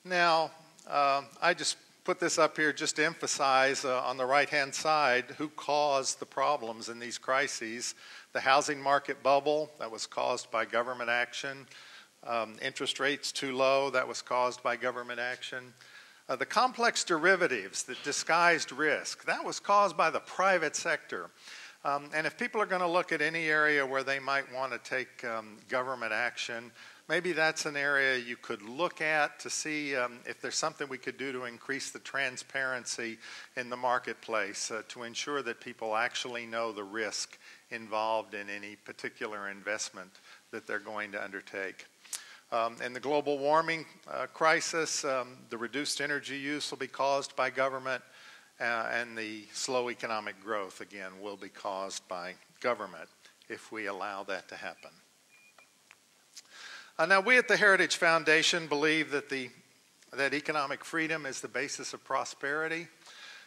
Now, I just put this up here just to emphasize on the right-hand side who caused the problems in these crises. The housing market bubble, that was caused by government action. Interest rates too low, that was caused by government action. The complex derivatives that disguised risk, that was caused by the private sector. And if people are going to look at any area where they might want to take government action, maybe that's an area you could look at to see if there's something we could do to increase the transparency in the marketplace to ensure that people actually know the risk involved in any particular investment that they're going to undertake. In the global warming crisis, the reduced energy use will be caused by government, and the slow economic growth, again, will be caused by government if we allow that to happen. Now, we at the Heritage Foundation believe that economic freedom is the basis of prosperity,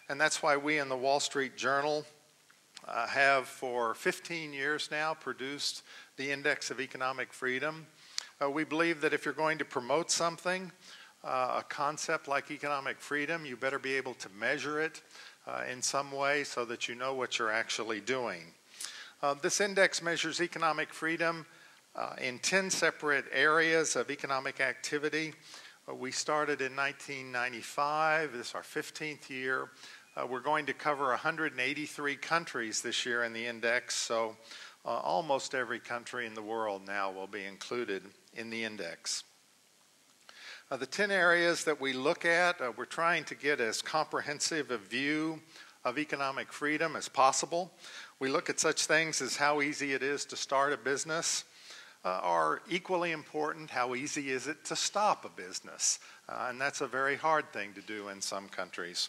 and that's why we in the Wall Street Journal have for 15 years now produced the Index of Economic Freedom. We believe that if you're going to promote something, a concept like economic freedom, you better be able to measure it in some way so that you know what you're actually doing. This index measures economic freedom in 10 separate areas of economic activity. We started in 1995. This is our 15th year. We're going to cover 183 countries this year in the index, so almost every country in the world now will be included in the index. The 10 areas that we look at, we're trying to get as comprehensive a view of economic freedom as possible. We look at such things as how easy it is to start a business, are equally important, how easy is it to stop a business? And that's a very hard thing to do in some countries.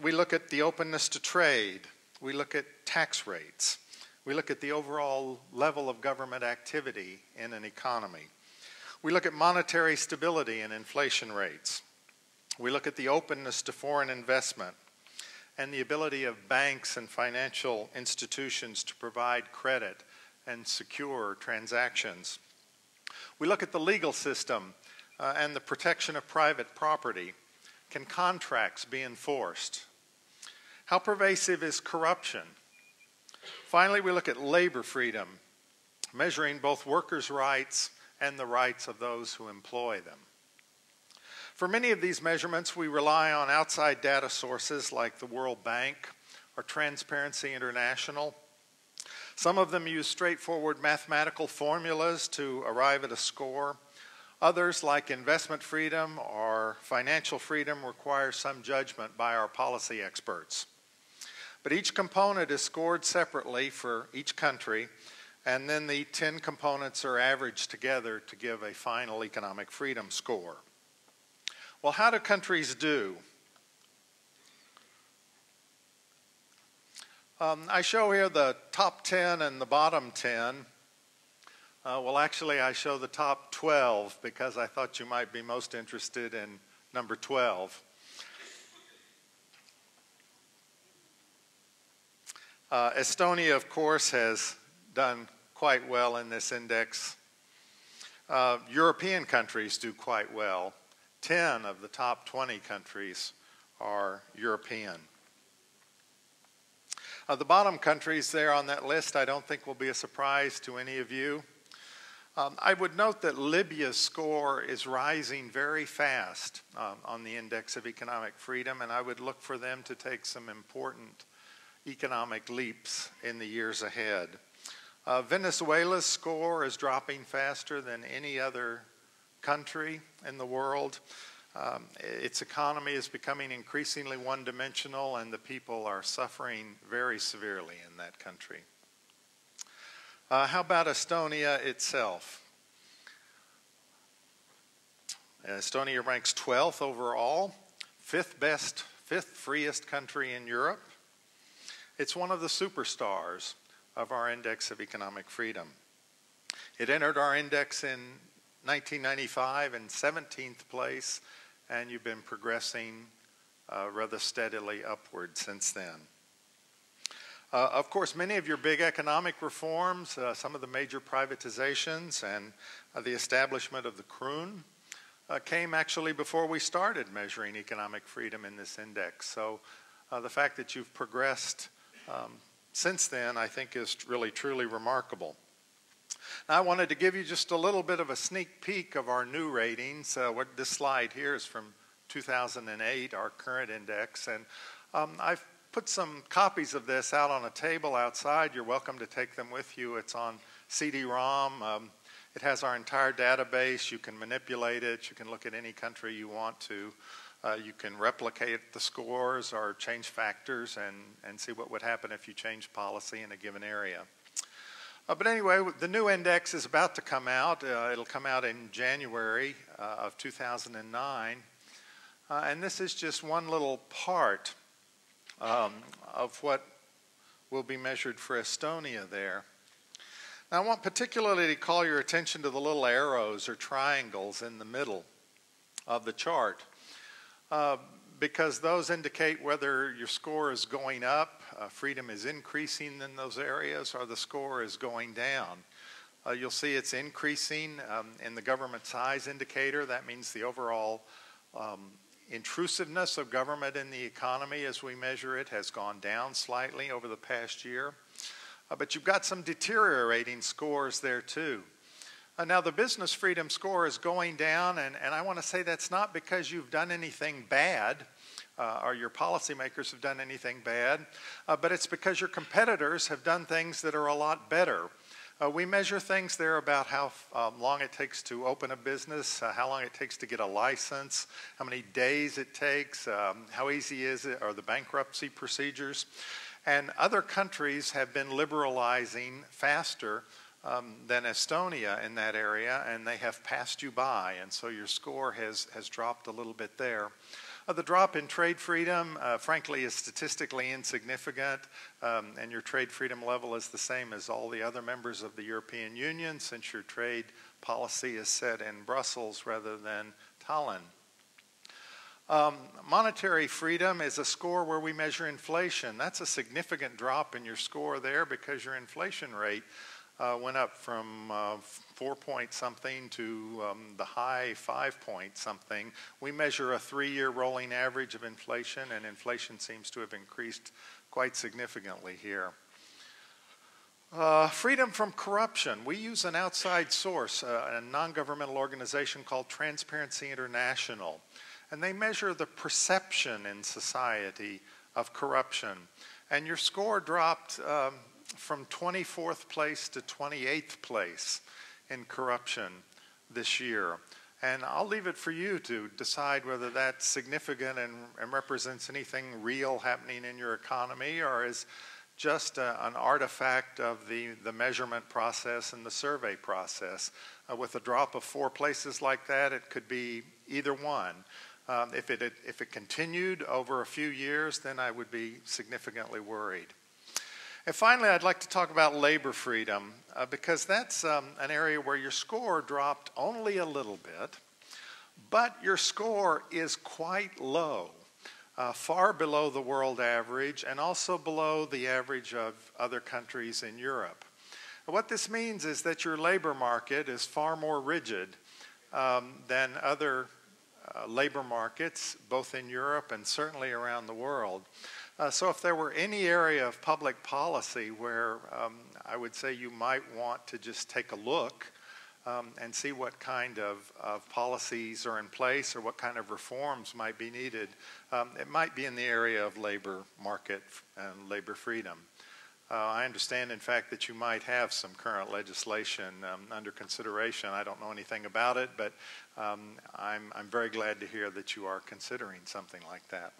We look at the openness to trade. We look at tax rates. We look at the overall level of government activity in an economy. We look at monetary stability and inflation rates. We look at the openness to foreign investment and the ability of banks and financial institutions to provide credit and secure transactions. We look at the legal system and the protection of private property. Can contracts be enforced? How pervasive is corruption? Finally, we look at labor freedom, measuring both workers' rights and the rights of those who employ them. For many of these measurements, we rely on outside data sources like the World Bank or Transparency International. Some of them use straightforward mathematical formulas to arrive at a score. Others, like investment freedom or financial freedom, require some judgment by our policy experts. But each component is scored separately for each country, and then the 10 components are averaged together to give a final economic freedom score. Well, how do countries do? I show here the top 10 and the bottom 10. Well, actually, I show the top 12 because I thought you might be most interested in number 12. Estonia, of course, has done quite well in this index. European countries do quite well. 10 of the top 20 countries are European. The bottom countries there on that list I don't think will be a surprise to any of you. I would note that Libya's score is rising very fast on the Index of Economic Freedom, and I would look for them to take some important economic leaps in the years ahead. Venezuela's score is dropping faster than any other country in the world. Its economy is becoming increasingly one-dimensional, and the people are suffering very severely in that country. How about Estonia itself? Estonia ranks 12th overall, fifth freest country in Europe. It's one of the superstars of our Index of Economic Freedom. It entered our index in 1995 in 17th place, and you've been progressing rather steadily upward since then. Of course, many of your big economic reforms, some of the major privatizations and the establishment of the Kroon came actually before we started measuring economic freedom in this index. So the fact that you've progressed since then, I think, is really, truly remarkable. Now, I wanted to give you just a little bit of a sneak peek of our new ratings. This slide here is from 2008, our current index, and I've put some copies of this out on a table outside. You're welcome to take them with you. It's on CD-ROM. It has our entire database. You can manipulate it. You can look at any country you want to. You can replicate the scores or change factors and see what would happen if you change policy in a given area. But anyway, the new index is about to come out. It'll come out in January of 2009. And this is just one little part of what will be measured for Estonia there. Now, I want particularly to call your attention to the little arrows or triangles in the middle of the chart, because those indicate whether your score is going up, freedom is increasing in those areas, or the score is going down. You'll see it's increasing in the government size indicator. That means the overall intrusiveness of government in the economy as we measure it has gone down slightly over the past year. But you've got some deteriorating scores there too. Now the business freedom score is going down, and I want to say that's not because you've done anything bad or your policymakers have done anything bad, but it's because your competitors have done things that are a lot better. We measure things there about how long it takes to open a business, how long it takes to get a license, how many days it takes, how easy is it, or the bankruptcy procedures. And other countries have been liberalizing faster than Estonia in that area, and they have passed you by, and so your score has dropped a little bit there. The drop in trade freedom, frankly, is statistically insignificant, and your trade freedom level is the same as all the other members of the European Union, since your trade policy is set in Brussels rather than Tallinn. Monetary freedom is a score where we measure inflation. That's a significant drop in your score there because your inflation rate went up from 4 point something to the high 5 point something. We measure a 3-year rolling average of inflation, and inflation seems to have increased quite significantly here. Freedom from corruption. We use an outside source, a non-governmental organization called Transparency International, and they measure the perception in society of corruption. And your score dropped from 24th place to 28th place in corruption this year. And I'll leave it for you to decide whether that's significant and represents anything real happening in your economy, or is just an artifact of the measurement process and the survey process. With a drop of 4 places like that, it could be either one. If it continued over a few years, then I would be significantly worried. And finally, I'd like to talk about labor freedom, because that's an area where your score dropped only a little bit, but your score is quite low, far below the world average and also below the average of other countries in Europe. What this means is that your labor market is far more rigid than other labor markets, both in Europe and certainly around the world. So if there were any area of public policy where I would say you might want to just take a look and see what kind of policies are in place or what kind of reforms might be needed, it might be in the area of labor market and labor freedom. I understand, in fact, that you might have some current legislation under consideration. I don't know anything about it, but I'm very glad to hear that you are considering something like that.